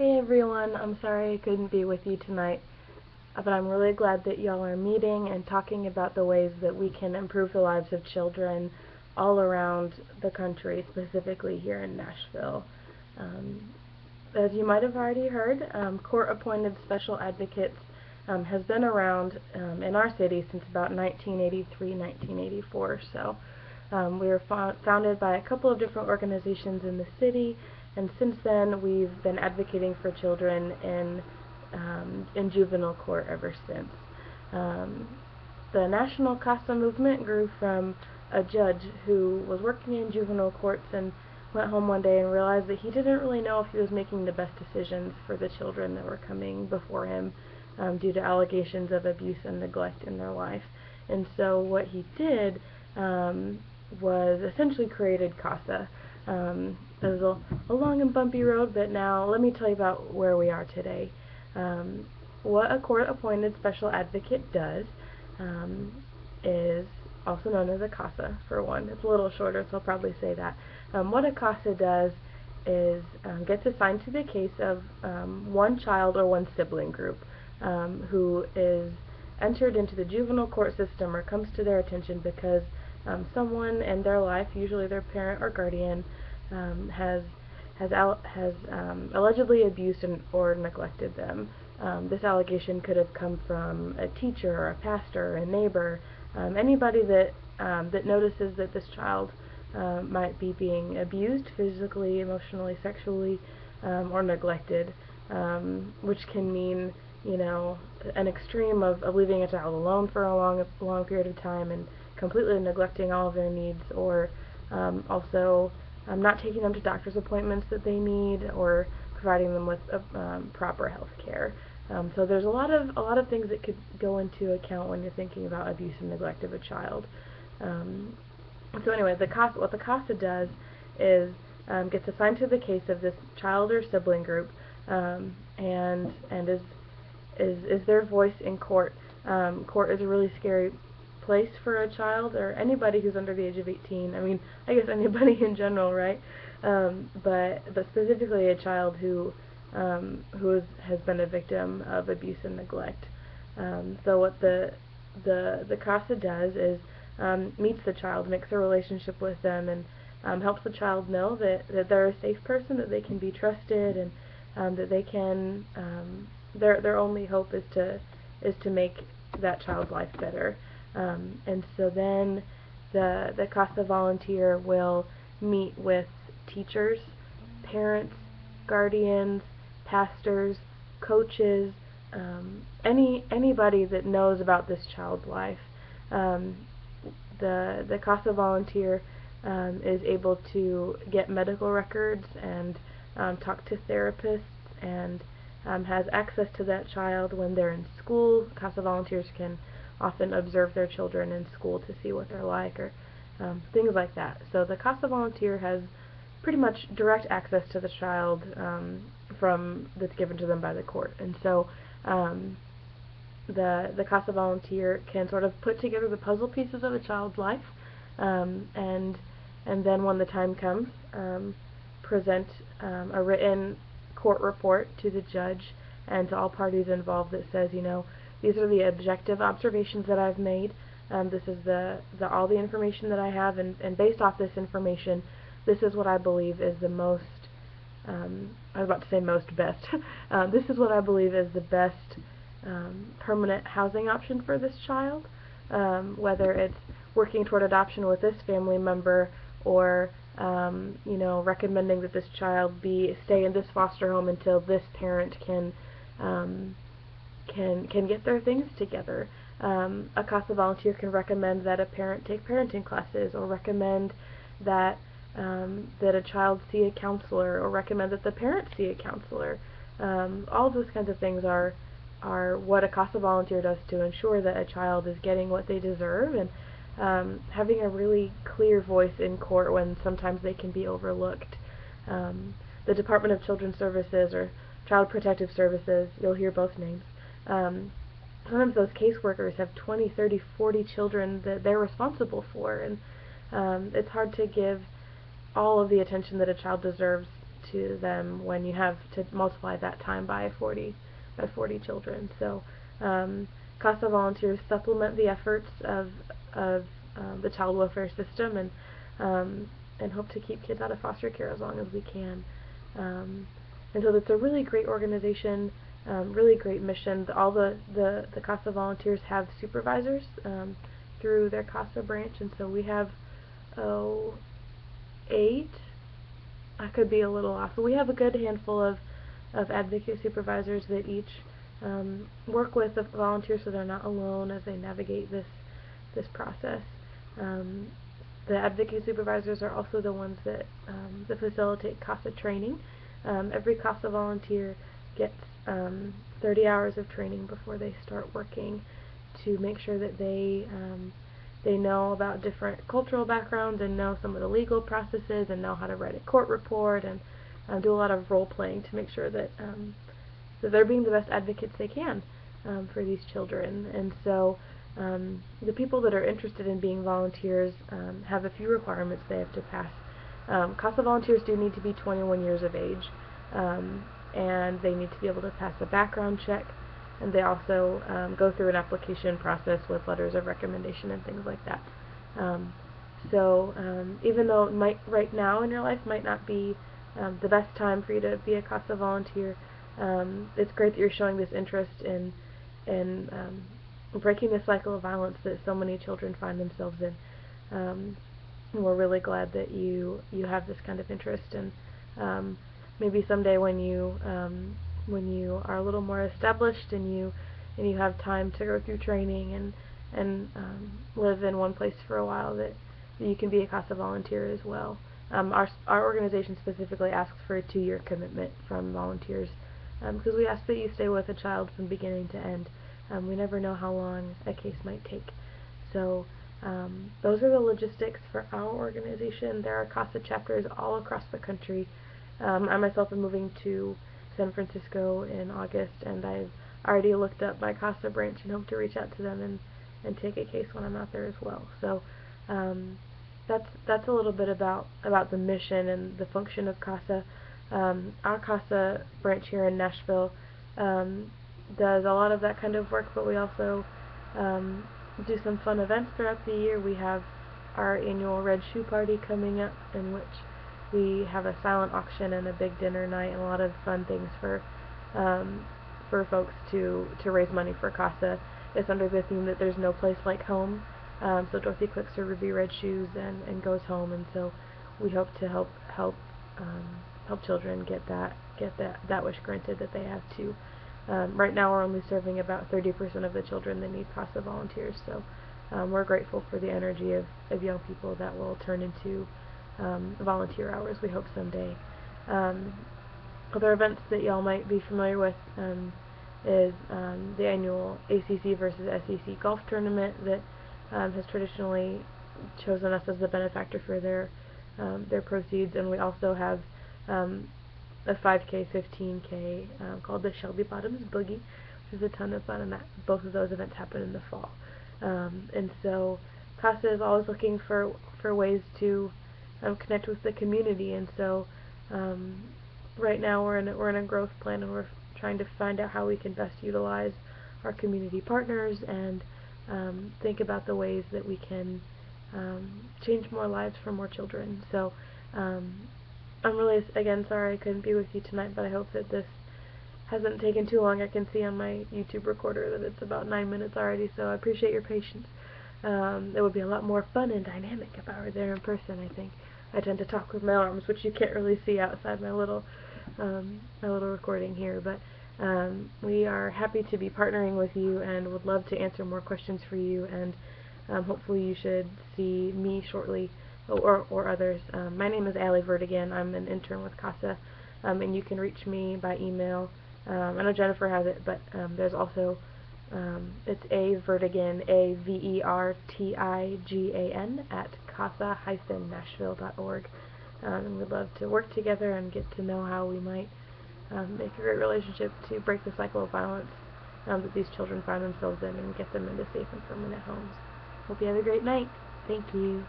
Hey everyone, I'm sorry I couldn't be with you tonight, but I'm really glad that y'all are meeting and talking about the ways that we can improve the lives of children all around the country, specifically here in Nashville. Um, as you might have already heard, court-appointed special advocates has been around in our city since about 1983, 1984. So we were founded by a couple of different organizations in the city, and since then we've been advocating for children in juvenile court ever since. Um, the national CASA movement grew from a judge who was working in juvenile courts and went home one day and realized that he didn't really know if he was making the best decisions for the children that were coming before him due to allegations of abuse and neglect in their life. And so what he did was essentially created CASA. It was a long and bumpy road, but now let me tell you about where we are today. What a court-appointed special advocate does is also known as a CASA, for one. It's a little shorter, so I'll probably say that. What a CASA does is gets assigned to the case of one child or one sibling group who is entered into the juvenile court system or comes to their attention because someone in their life, usually their parent or guardian, has allegedly abused or neglected them. This allegation could have come from a teacher or a pastor or a neighbor, anybody that notices that this child might be being abused physically, emotionally, sexually, or neglected, which can mean, an extreme of leaving a child alone for a long period of time and completely neglecting all of their needs, or also not taking them to doctor's appointments that they need, or providing them with proper health care. So there's a lot of things that could go into account when you're thinking about abuse and neglect of a child. So anyway, what the CASA does is gets assigned to the case of this child or sibling group, and is their voice in court. Court is a really scary place for a child or anybody who's under the age of 18. I mean, I guess anybody in general, right? But specifically a child who has been a victim of abuse and neglect. So what the CASA does is meets the child, makes a relationship with them, and helps the child know that they're a safe person, that they can be trusted, and that they can their only hope is to make that child's life better. And so then the CASA volunteer will meet with teachers, parents, guardians, pastors, coaches, anybody that knows about this child's life. The CASA volunteer is able to get medical records and talk to therapists, and has access to that child when they're in school. CASA volunteers can often observe their children in school to see what they're like, or things like that. So the CASA volunteer has pretty much direct access to the child that's given to them by the court. And so the CASA volunteer can sort of put together the puzzle pieces of a child's life, and then when the time comes, present a written court report to the judge and to all parties involved that says, these are the objective observations that I've made. This is all the information that I have, and based off this information, this is what I believe is the most, I was about to say most best, this is what I believe is the best permanent housing option for this child, whether it's working toward adoption with this family member, or recommending that this child stay in this foster home until this parent can get their things together. A CASA volunteer can recommend that a parent take parenting classes, or recommend that a child see a counselor, or recommend that the parent see a counselor. All of those kinds of things are what a CASA volunteer does to ensure that a child is getting what they deserve, and having a really clear voice in court when sometimes they can be overlooked. The Department of Children's Services, or Child Protective Services, you'll hear both names, sometimes those caseworkers have 20, 30, 40 children that they're responsible for, and it's hard to give all of the attention that a child deserves to them when you have to multiply that time by 40 children. So CASA volunteers supplement the efforts of the child welfare system, and hope to keep kids out of foster care as long as we can. And so it's a really great organization, really great mission. All the CASA volunteers have supervisors through their CASA branch, and so we have 8. I could be a little off, but we have a good handful of advocate supervisors that each work with the volunteers, so they're not alone as they navigate this process. The advocate supervisors are also the ones that facilitate CASA training. Every CASA volunteer gets 30 hours of training before they start working, to make sure that they know about different cultural backgrounds and know some of the legal processes and know how to write a court report, and do a lot of role playing to make sure that they're being the best advocates they can for these children. And so the people that are interested in being volunteers have a few requirements they have to pass. CASA volunteers do need to be 21 years of age, and they need to be able to pass a background check, and they also go through an application process with letters of recommendation and things like that. So even though it might, right now in your life, might not be the best time for you to be a CASA volunteer, it's great that you're showing this interest in breaking the cycle of violence that so many children find themselves in. And we're really glad that you have this kind of interest, and maybe someday when you are a little more established and you have time to go through training and live in one place for a while, that you can be a CASA volunteer as well. Our organization specifically asks for a 2-year commitment from volunteers, because we ask that you stay with a child from beginning to end. We never know how long a case might take. So those are the logistics for our organization. There are CASA chapters all across the country. I myself am moving to San Francisco in August, and I've already looked up my CASA branch and hope to reach out to them and take a case when I'm out there as well. So that's a little bit about the mission and the function of CASA. Our CASA branch here in Nashville does a lot of that kind of work, but we also do some fun events throughout the year. We have our annual Red Shoe Party coming up, in which we have a silent auction and a big dinner night and a lot of fun things for folks to raise money for CASA. It's under the theme that there's no place like home. So Dorothy clicks her ruby red shoes and goes home, and so we hope to help children get that wish granted that they have too. Right now we're only serving about 30% of the children that need CASA volunteers, so we're grateful for the energy of young people that will turn into volunteer hours, we hope someday. Other events that y'all might be familiar with is the annual ACC versus SEC golf tournament that has traditionally chosen us as the benefactor for their proceeds, and we also have a 5K, 15K called the Shelby Bottoms Boogie, which is a ton of fun, and both of those events happen in the fall. And so CASA is always looking for ways to connect with the community, and so right now we're in a growth plan, and we're trying to find out how we can best utilize our community partners and think about the ways that we can change more lives for more children. So I'm really, again, sorry I couldn't be with you tonight, but I hope that this hasn't taken too long. I can see on my YouTube recorder that it's about 9 minutes already, so I appreciate your patience. It would be a lot more fun and dynamic if I were there in person, I think. I tend to talk with my arms, which you can't really see outside my little recording here, but we are happy to be partnering with you and would love to answer more questions for you, and hopefully you should see me shortly, or others. My name is Allie Vertigan. I'm an intern with CASA, and you can reach me by email. I know Jennifer has it, but there's also, it's avertigan, AVERTIGAN, at casa-nashville.org. And we'd love to work together and get to know how we might make a great relationship to break the cycle of violence that these children find themselves in and get them into safe and permanent homes. Hope you have a great night. Thank you.